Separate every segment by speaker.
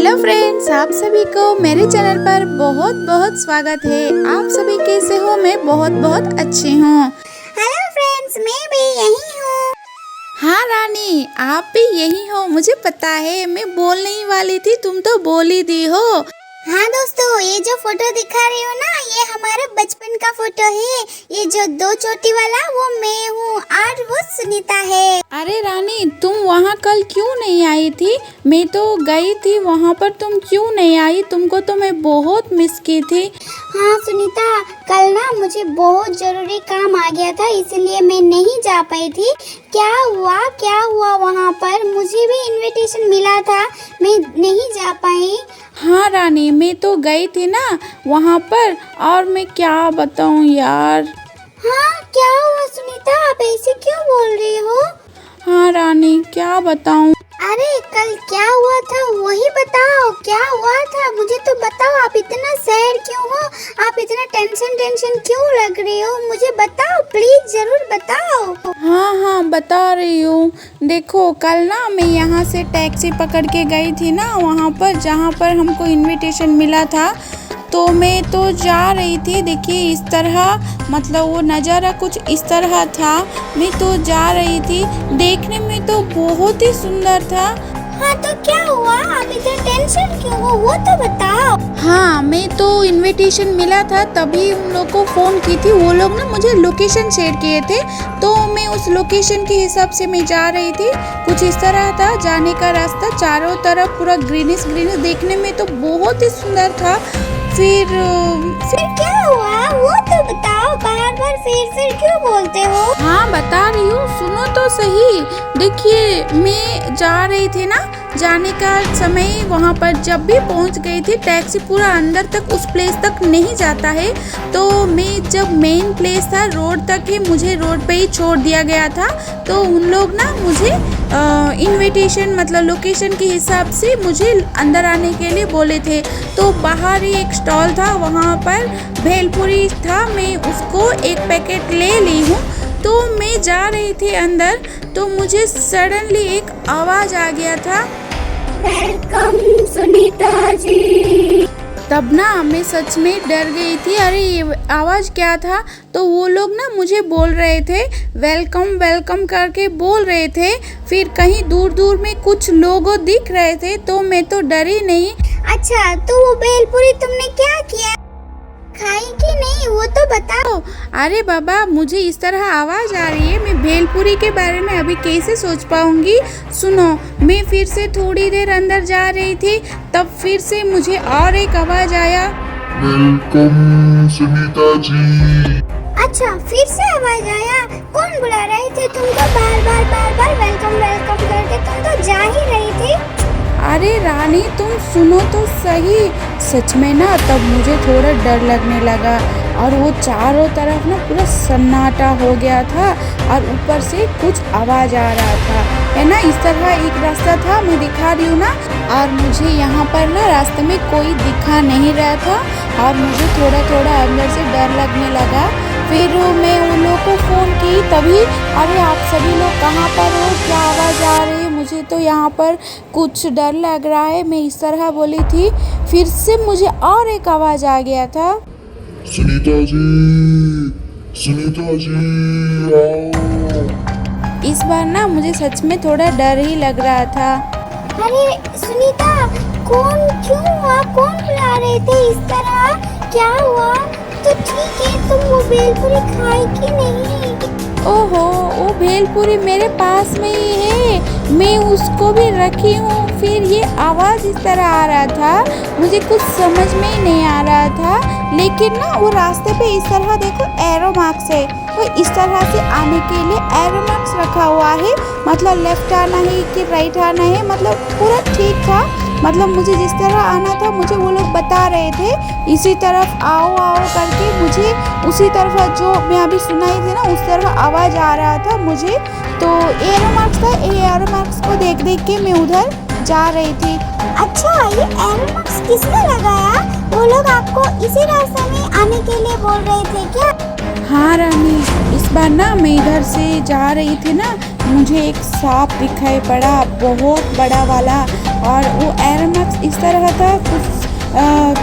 Speaker 1: Hello friends, आप सभी को मेरे चैनल पर बहुत बहुत स्वागत है। आप सभी कैसे हो? मैं बहुत बहुत अच्छी हूँ।
Speaker 2: हेलो फ्रेंड्स, मैं भी यही हूँ।
Speaker 1: हाँ रानी, आप भी यही हो, मुझे पता है। मैं बोलने ही वाली थी, तुम तो बोल ही दी हो।
Speaker 2: हाँ दोस्तों, ये जो फोटो दिखा रही हो ना, ये हमारे बचपन का फोटो है। ये जो दो चोटी वाला वो मैं हूँ और वो सुनीता है।
Speaker 1: अरे रानी, तुम वहाँ कल क्यों नहीं आई थी? मैं तो गई थी वहाँ पर, तुम क्यों नहीं आई? तुमको तो मैं बहुत मिस की थी।
Speaker 2: हाँ सुनीता, कल ना मुझे बहुत जरूरी काम आ गया था, इसलिए मैं नहीं जा पाई थी। क्या हुआ वहाँ पर? मुझे भी इनविटेशन मिला था, मैं नहीं जा पाई।
Speaker 1: हाँ रानी, मैं तो गई थी ना वहाँ पर, और मैं क्या बताऊँ यार।
Speaker 2: हाँ, क्या हुआ सुनीता? आप ऐसे क्यों बोल रही हो?
Speaker 1: हाँ रानी, क्या बताऊँ।
Speaker 2: अरे कल क्या हुआ था वही बताओ, क्या हुआ था मुझे तो बताओ। आप इतना सैड क्यों हो? आप इतना टेंशन क्यों लग रही हो? मुझे बताओ प्लीज, जरूर बताओ।
Speaker 1: हाँ बता रही हूँ। देखो, कल ना मैं यहाँ से टैक्सी पकड़ के गई थी ना वहाँ पर, जहाँ पर हमको इनविटेशन मिला था। तो मैं तो जा रही थी, देखिए इस तरह, मतलब वो नज़ारा कुछ इस तरह था। मैं तो जा रही थी, देखने में तो बहुत ही सुंदर था।
Speaker 2: हाँ तो क्या हुआ? आप इतना टेंशन क्यों हो, वो तो बताओ।
Speaker 1: हाँ, मैं तो इनविटेशन मिला था तभी उन लोग को फ़ोन की थी। वो लोग ना मुझे लोकेशन शेयर किए थे, तो मैं उस लोकेशन के हिसाब से मैं जा रही थी। कुछ इस तरह था जाने का रास्ता, चारों तरफ पूरा ग्रीनिश देखने में तो बहुत ही सुंदर था। फिर
Speaker 2: क्या हुआ वो तो बताओ, बार फिर क्यों बोलते हो?
Speaker 1: हाँ बता रही हूँ, सुनो तो सही। देखिए, मैं जा रही थी ना, जाने का समय वहाँ पर जब भी पहुँच गई थी, टैक्सी पूरा अंदर तक उस प्लेस तक नहीं जाता है। तो मैं जब मेन प्लेस था रोड तक ही, मुझे रोड पे ही छोड़ दिया गया था। तो उन लोग ना मुझे इनविटेशन मतलब लोकेशन के हिसाब से मुझे अंदर आने के लिए बोले थे। तो बाहर ही एक स्टॉल था, वहाँ पर भेलपुरी था, मैं उसको एक पैकेट ले ली हूँ। तो मैं जा रही थी अंदर, तो मुझे सडनली एक आवाज़ आ गया था,
Speaker 2: वेलकम सुनीता जी।
Speaker 1: तब ना मैं सच में डर गई थी। अरे ये आवाज़ क्या था? तो वो लोग ना मुझे बोल रहे थे, वेलकम वेलकम करके बोल रहे थे। फिर कहीं दूर दूर में कुछ लोग दिख रहे थे, तो मैं तो डरी नहीं।
Speaker 2: अच्छा, तो वो भेलपुरी तुमने क्या किया? खाई कि नहीं वो तो बताओ।
Speaker 1: अरे बाबा, मुझे इस तरह आवाज़ आ रही है, मैं भेलपुरी के बारे में अभी कैसे सोच पाऊंगी। सुनो, मैं फिर से थोड़ी देर अंदर जा रही थी, तब फिर से मुझे और एक आवाज़ आया,
Speaker 3: वेलकम सुनीता जी।
Speaker 2: अच्छा, फिर से आवाज आया? कौन बुला रहे थे तुमको बार वेलकम करके? तुम तो जा ही रही थी।
Speaker 1: अरे रानी, तुम सुनो तो सही। सच में ना तब मुझे थोड़ा डर लगने लगा, और वो चारों तरफ ना पूरा सन्नाटा हो गया था, और ऊपर से कुछ आवाज़ आ रहा था, है ना। इस तरह एक रास्ता था, मैं दिखा रही हूँ ना, और मुझे यहाँ पर ना रास्ते में कोई दिखा नहीं रहा था, और मुझे थोड़ा थोड़ा अंदर से डर लगने लगा। फिर मैं उन लोगों को फ़ोन की तभी, अरे आप सभी लोग कहाँ पर हो, क्या आवाज़ आ रही है? मुझे तो यहाँ पर कुछ डर लग रहा है, मैं इस तरह बोली थी। फिर से मुझे और एक आवाज़ आ गया था,
Speaker 3: सुनीता जी आओ।
Speaker 1: इस बार ना मुझे सच में थोड़ा डर ही लग रहा था।
Speaker 2: अरे सुनीता, क्यों हुआ? कौन बुला रहे थे इस तरह? क्या हुआ? तो ठीक है, तुम वो भेलपुरी खाई कि नहीं?
Speaker 1: ओहो, वो भेलपुरी मेरे पास में ही है, मैं उसको भी रखी हूँ। फिर ये आवाज़ इस तरह आ रहा था, मुझे कुछ समझ में ही नहीं आ रहा था। लेकिन ना वो रास्ते पे इस तरह देखो एरो मार्क्स है, तो इस तरह से आने के लिए एरो मार्क्स रखा हुआ है, मतलब लेफ्ट आना है कि राइट आना है, मतलब पूरा ठीक था। मतलब मुझे जिस तरह आना था मुझे वो लोग बता रहे थे, इसी तरफ आओ करके। मुझे उसी तरफ जो मैं अभी सुनाई थी ना, उस तरफ आवाज़ आ रहा था मुझे। तो एरो मार्क्स था, एरो मार्क्स को देख के मैं उधर जा रही थी।
Speaker 2: अच्छा, ये एरो मार्क्स किसने लगाया? वो लोग आपको इसी रास्ते में आने के लिए बोल रहे थे क्या?
Speaker 1: हाँ रानी, इस बार ना मैं इधर से जा रही थी ना, मुझे एक सांप दिखाई पड़ा, बहुत बड़ा वाला, और वो एरो मार्क्स इस तरह था, कुछ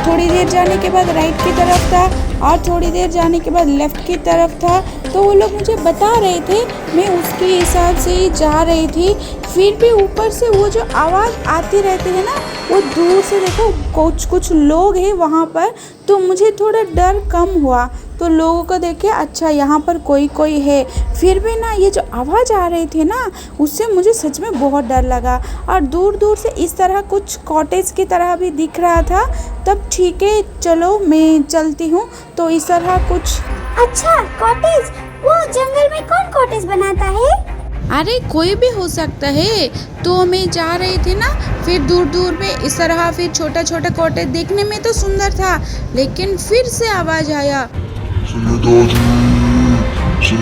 Speaker 1: थोड़ी देर जाने के बाद राइट की तरफ था और थोड़ी देर जाने के बाद लेफ़्ट की तरफ था। तो वो लोग मुझे बता रहे थे, मैं उसके हिसाब से ही जा रही थी। फिर भी ऊपर से वो जो आवाज़ आती रहती है ना, वो दूर से देखो कुछ लोग हैं वहाँ पर, तो मुझे थोड़ा डर कम हुआ। तो लोगों को देख के अच्छा यहाँ पर कोई है। फिर भी ना ये जो आवाज़ आ रही थी ना, उससे मुझे सच में बहुत डर लगा। और दूर दूर से इस तरह कुछ कॉटेज की तरह भी दिख रहा था। तब ठीक है चलो मैं चलती हूँ। तो इस तरह कुछ।
Speaker 2: अच्छा कॉटेज, वो जंगल में कौन कॉटेज बनाता है?
Speaker 1: अरे कोई भी हो सकता है। तो मैं जा रही थी ना, फिर दूर दूर में इस तरह फिर छोटा छोटा कॉटेज देखने में तो सुंदर था, लेकिन फिर से आवाज़ आया,
Speaker 3: सुनीता जी,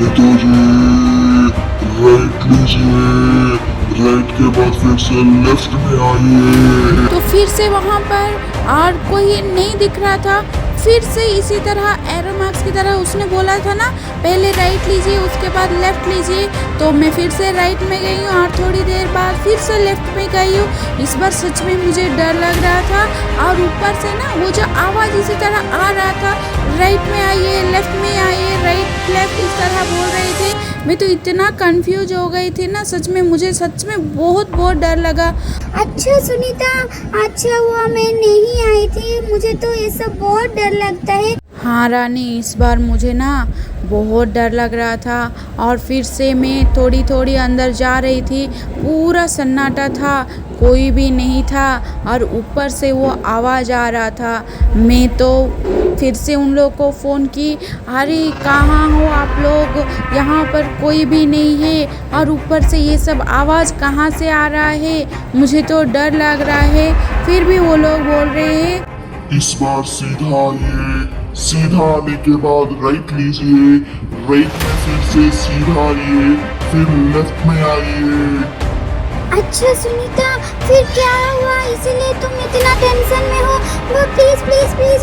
Speaker 3: राइट लीजिए, राइट के बाद फिर से लेफ्ट में आइए।
Speaker 1: तो फिर से वहाँ पर और कोई नहीं दिख रहा था। फिर से इसी तरह एरो मार्क्स की तरह उसने बोला था ना, पहले राइट लीजिए उसके बाद लेफ़्ट लीजिए। तो मैं फिर से राइट में गई हूँ और थोड़ी देर बाद फिर से लेफ़्ट में गई हूँ। इस बार सच में मुझे डर लग रहा था। और ऊपर से ना वो जो आवाज़ इसी तरह आ रहा था, राइट में आइए, लेफ़्ट में आइए, राइट लेफ़्ट इस तरह बोल रहे थे। मैं तो इतना कंफ्यूज हो गई थी ना, सच में मुझे सच में बहुत डर लगा।
Speaker 2: अच्छा सुनीता, अच्छा हुआ मैं नहीं आई थी, मुझे तो ये सब बहुत डर लगता है।
Speaker 1: हाँ रानी, इस बार मुझे ना बहुत डर लग रहा था। और फिर से मैं थोड़ी अंदर जा रही थी, पूरा सन्नाटा था, कोई भी नहीं था और ऊपर से वो आवाज़ आ रहा था। मैं तो फिर से उन लोगों को फ़ोन की, अरे कहाँ हो आप लोग, यहाँ पर कोई भी नहीं है और ऊपर से ये सब आवाज़ कहाँ से आ रहा है, मुझे तो डर लग रहा है। फिर भी वो लोग बोल रहे हैं,
Speaker 3: इस बार सीधा आइए, सीधा आने के बाद राइट लीजिए, राइट में फिर से सीधा आइए, फिर लेफ्ट में आइए।
Speaker 2: अच्छा सुनीता, फिर क्या हुआ इसीलिए तुम इतना टेंशन में हो? वो प्लीज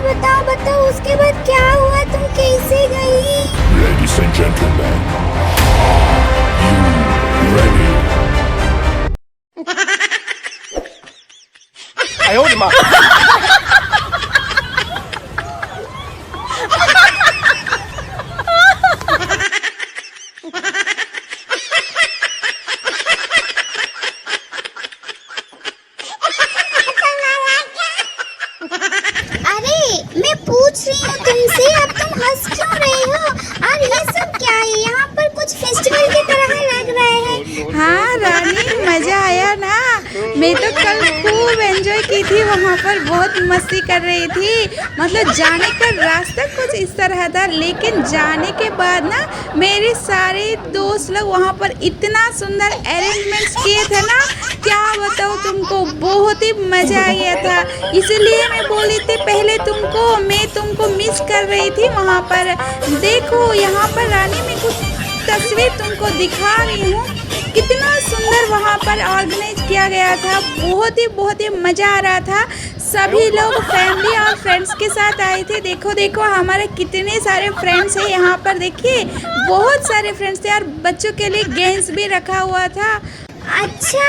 Speaker 2: बताओ उसके बाद क्या हुआ, तुम कैसे गई?
Speaker 4: Ladies and gentlemen, are you ready?
Speaker 2: अरे मैं पूछ रही हूँ तुमसे, अब तुम हंस क्यों रहे हो? और ये सब क्या है? यहाँ पर कुछ फेस्टिवल की तरह लग रहा है।
Speaker 1: हाँ रानी, मज़ा आया ना। मैं तो कल खूब एंजॉय की थी, वहाँ पर बहुत मस्ती कर रही थी। मतलब जाने का रास्ता कुछ इस तरह था, लेकिन जाने के बाद ना मेरे सारे दोस्त लोग वहाँ पर इतना सुंदर अरेंजमेंट्स किए थे ना, क्या बताऊँ तुमको, बहुत ही मज़ा आ गया था। इसीलिए मैं बोली थी पहले तुमको, मैं तुमको मिस कर रही थी वहाँ पर। देखो यहाँ पर रानी, में कुछ तस्वीर तुमको दिखा रही हूँ, कितना सुंदर वहाँ पर ऑर्गेनाइज किया गया था। बहुत ही मज़ा आ रहा था। सभी लोग फैमिली और फ्रेंड्स के साथ आए थे। देखो हमारे कितने सारे फ्रेंड्स हैं यहाँ पर, देखिए बहुत सारे फ्रेंड्स थे और बच्चों के लिए गेम्स भी रखा हुआ था।
Speaker 2: अच्छा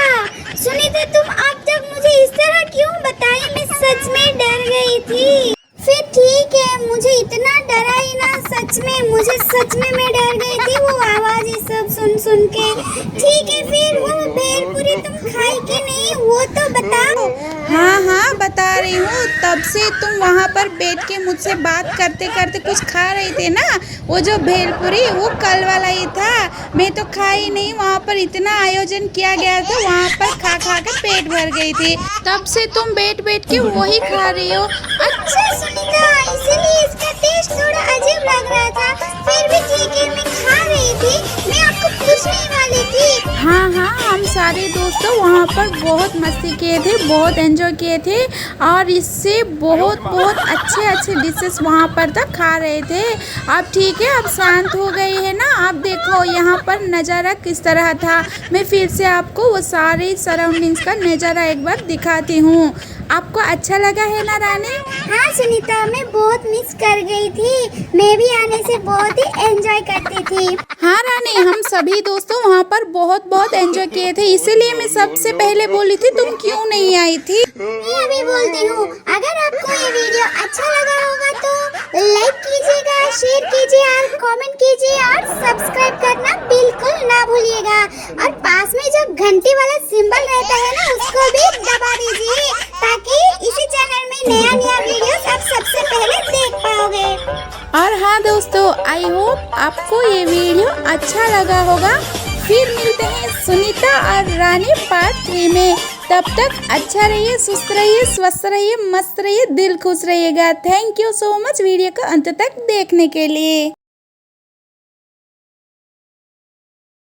Speaker 2: सुनीता, तुम अब तक मुझे इस तरह क्यों बताई? मैं सच में डर गई थी। फिर ठीक है, मुझे इतना डरा ही ना, सच में मुझे सच में मैं डर गई थी वो आवाज़ ये सब सुन के। ठीक है, फिर वो भेलपुरी तुम खाई कि नहीं वो तो बताओ।
Speaker 1: हाँ बता रही हूँ। तब से तुम वहाँ पर बैठ के मुझसे बात करते करते कुछ खा रहे थे ना, वो जो भेलपुरी वो कल वाला ही था। मैं तो खाई नहीं, वहाँ पर इतना आयोजन किया गया था, वहाँ पर खा कर पेट भर गई थी। तब से तुम बैठ के वही खा रही हो।
Speaker 2: अच्छा सुनीता, इसीलिए इसका टेस्ट थोड़ा अजीब लग रहा था। फिर भी ठीक है, मैं खा रही थी, मैं आपको पूछने वाली थी।
Speaker 1: हाँ हम सारे दोस्तों वहाँ पर बहुत मस्ती किए थे, बहुत एंजॉय किए थे और इससे बहुत अच्छे डिशेस वहाँ पर तक खा रहे थे। अब ठीक है, अब शांत हो गई है ना। अब देखो यहाँ पर नज़ारा किस तरह था। मैं फिर से आपको वो सारे सराउंडिंग्स का नज़ारा एक बार दिखाती हूँ। आपको अच्छा लगा है ना रानी?
Speaker 2: हाँ सुनीता, मैं बहुत मिस कर गई थी। मैं भी आने से बहुत ही एंजॉय करती थी।
Speaker 1: हाँ रानी, हम सभी दोस्तों वहाँ पर बहुत एंजॉय किए थे, इसीलिए मैं सबसे पहले बोली थी तुम क्यों नहीं आई थी।
Speaker 2: मैं अभी बोलती हूँ, अगर आपको ये वीडियो अच्छा लगा होगा तो लाइक कीजिएगा, शेयर कीजिए और कमेंट कीजिए और सब्सक्राइब करना बिल्कुल ना भूलिएगा। और पास में जो घंटी वाला सिंबल रहता है ना, उसको भी दबा दीजिए ताकि इसी चैनल में नया वीडियोस आप सबसे पहले देख पाओगे।
Speaker 1: और हाँ दोस्तों, आई होप आपको ये वीडियो अच्छा लगा होगा। फिर मिलते हैं सुनीता और रानी पार्ट 3 में। तब तक अच्छा रहिए, सुस्त रहिए, स्वस्थ रहिए, मस्त रहिए, दिल खुश रहिएगा। Thank you so much video को अंत तक देखने के लिए।